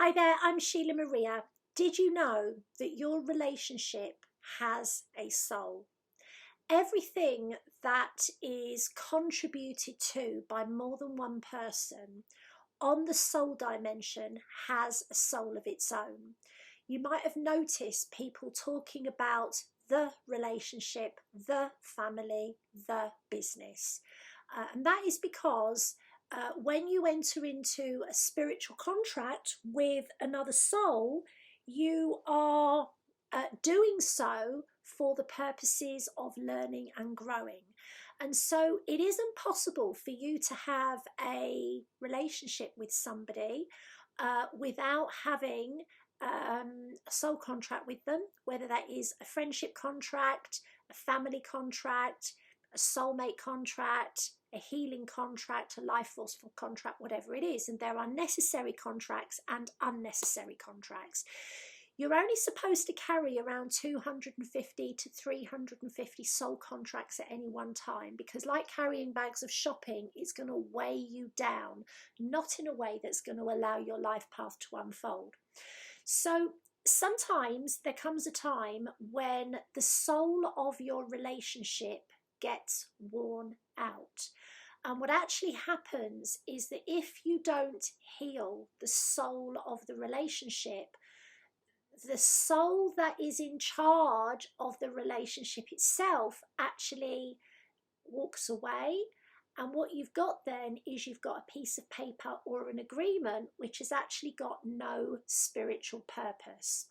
Hi there, I'm Sheila Maria. Did you know that your relationship has a soul? Everything that is contributed to by more than one person on the soul dimension has a soul of its own. You might have noticed people talking about the relationship, the family, the business. And that is because when you enter into a spiritual contract with another soul, you are doing so for the purposes of learning and growing. And so it isn't possible for you to have a relationship with somebody without having a soul contract with them, whether that is a friendship contract, a family contract, a soulmate contract, a healing contract, a life forceful contract, whatever it is. And there are necessary contracts and unnecessary contracts. You're only supposed to carry around 250 to 350 soul contracts at any one time, because like carrying bags of shopping, it's going to weigh you down, not in a way that's going to allow your life path to unfold. So sometimes there comes a time when the soul of your relationship gets worn out. And what actually happens is that if you don't heal the soul of the relationship, the soul that is in charge of the relationship itself actually walks away. And what you've got then is you've got a piece of paper or an agreement which has actually got no spiritual purpose.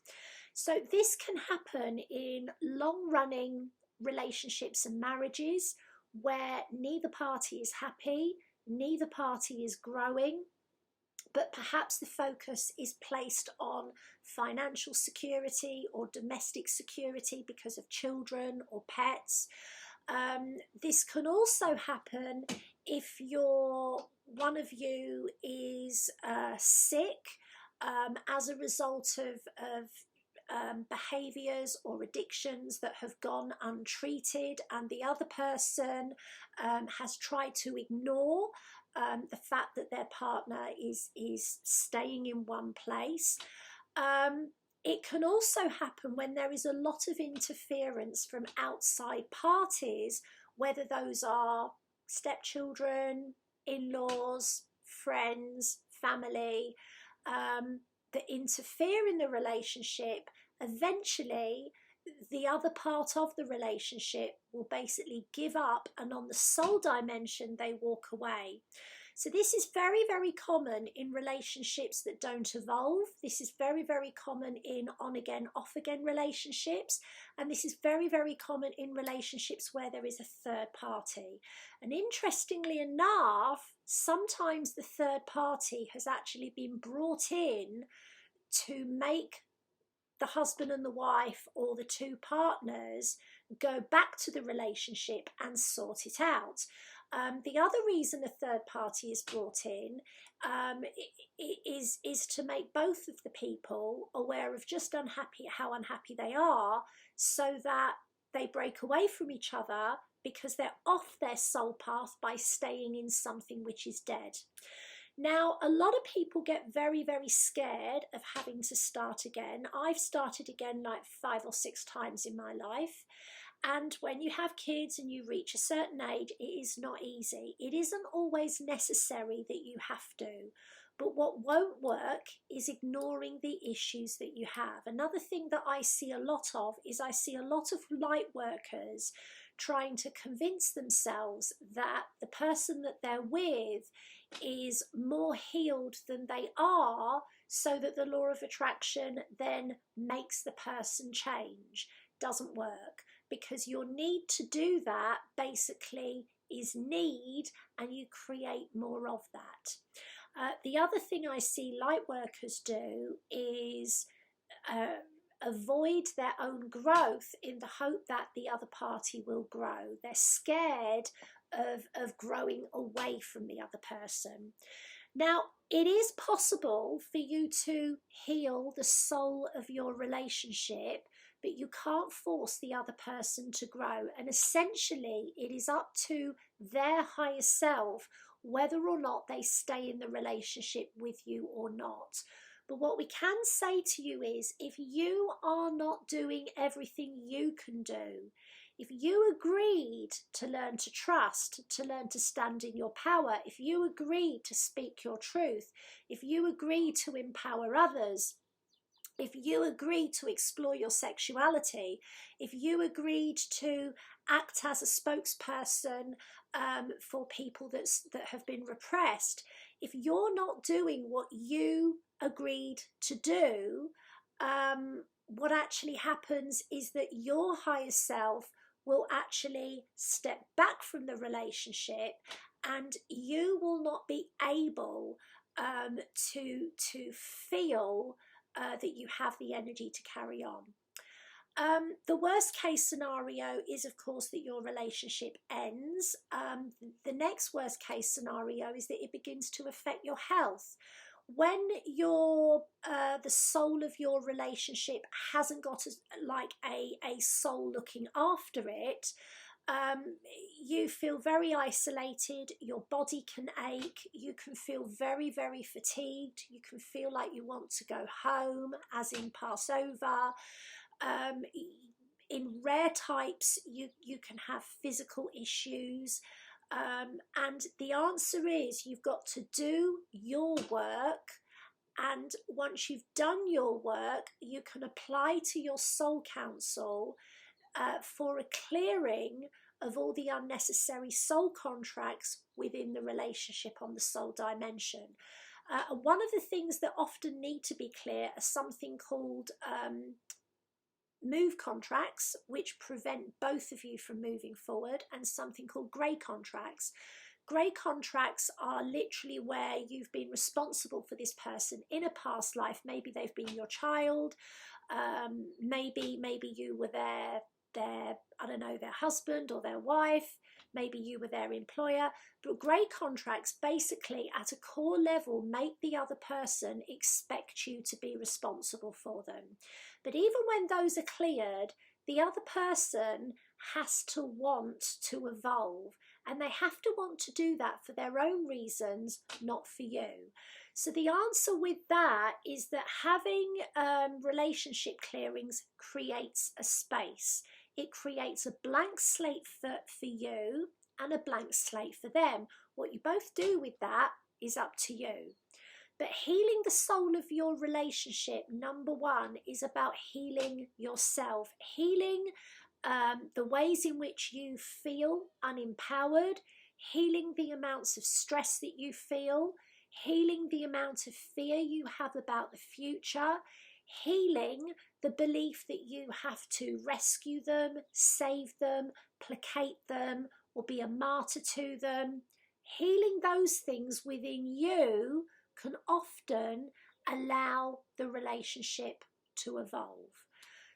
So this can happen in long-running relationships and marriages where neither party is happy, neither party is growing, but perhaps the focus is placed on financial security or domestic security because of children or pets. This can also happen if one of you is sick as a result of behaviours or addictions that have gone untreated, and the other person has tried to ignore the fact that their partner is staying in one place. It can also happen when there is a lot of interference from outside parties, whether those are stepchildren, in-laws, friends, family, that interfere in the relationship. Eventually, the other part of the relationship will basically give up, and on the soul dimension, they walk away. So this is very, very common in relationships that don't evolve. This is very, very common in on-again, off-again relationships. And this is very, very common in relationships where there is a third party. And interestingly enough, sometimes the third party has actually been brought in to make the husband and the wife or the two partners go back to the relationship and sort it out. The other reason a third party is brought in is to make both of the people aware of just how unhappy they are, so that they break away from each other because they're off their soul path by staying in something which is dead. Now, a lot of people get very, very scared of having to start again. I've started again like 5 or 6 times in my life. And when you have kids and you reach a certain age, it is not easy. It isn't always necessary that you have to. But what won't work is ignoring the issues that you have. Another thing that I see a lot of is I see a lot of light workers trying to convince themselves that the person that they're with is more healed than they are, so that the law of attraction then makes the person change. Doesn't work, because your need to do that basically is need, and you create more of that. The other thing I see light workers do is avoid their own growth in the hope that the other party will grow. They're scared of growing away from the other person. Now, it is possible for you to heal the soul of your relationship, but you can't force the other person to grow. And essentially, it is up to their higher self whether or not they stay in the relationship with you or not. But what we can say to you is, if you are not doing everything you can do, if you agreed to learn to trust, to learn to stand in your power, if you agreed to speak your truth, if you agreed to empower others, if you agreed to explore your sexuality, if you agreed to act as a spokesperson for people that have been repressed, if you're not doing what you agreed to do, what actually happens is that your higher self will actually step back from the relationship, and you will not be able to feel that you have the energy to carry on. The worst case scenario is, of course, that your relationship ends. The next worst case scenario is that it begins to affect your health. When the soul of your relationship hasn't got a soul looking after it, you feel very isolated, your body can ache, you can feel very, very fatigued, you can feel like you want to go home, as in pass over. In rare types, you can have physical issues. And the answer is, you've got to do your work, and once you've done your work, you can apply to your soul council for a clearing of all the unnecessary soul contracts within the relationship on the soul dimension. One of the things that often need to be clear are something called move contracts, which prevent both of you from moving forward, and something called grey contracts. Grey contracts are literally where you've been responsible for this person in a past life. Maybe they've been your child, maybe you were their I don't know, their husband or their wife, maybe you were their employer. But grey contracts basically at a core level make the other person expect you to be responsible for them. But even when those are cleared, the other person has to want to evolve, and they have to want to do that for their own reasons, not for you. So the answer with that is that having relationship clearings creates a space. It creates a blank slate for you and a blank slate for them. What you both do with that is up to you. But healing the soul of your relationship, number one, is about healing yourself, healing the ways in which you feel unempowered, healing the amounts of stress that you feel, healing the amount of fear you have about the future, healing the belief that you have to rescue them, save them, placate them, or be a martyr to them. Healing those things within you can often allow the relationship to evolve.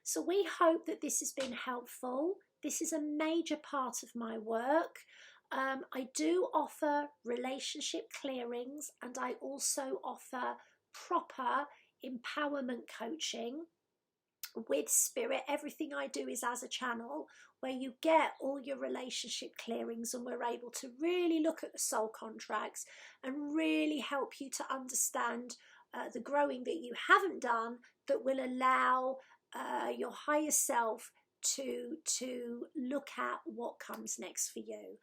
So we hope that this has been helpful. This is a major part of my work. I do offer relationship clearings, and I also offer proper empowerment coaching with spirit. Everything I do is as a channel where you get all your relationship clearings, and we're able to really look at the soul contracts and really help you to understand the growing that you haven't done that will allow your higher self to look at what comes next for you.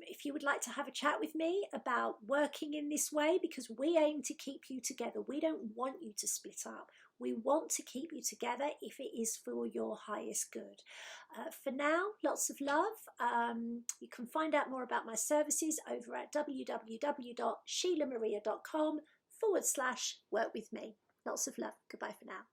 If you would like to have a chat with me about working in this way, because we aim to keep you together, we don't want you to split up. We want to keep you together if it is for your highest good. For now, lots of love. You can find out more about my services over at www.sheilamaria.com/work with me. Lots of love. Goodbye for now.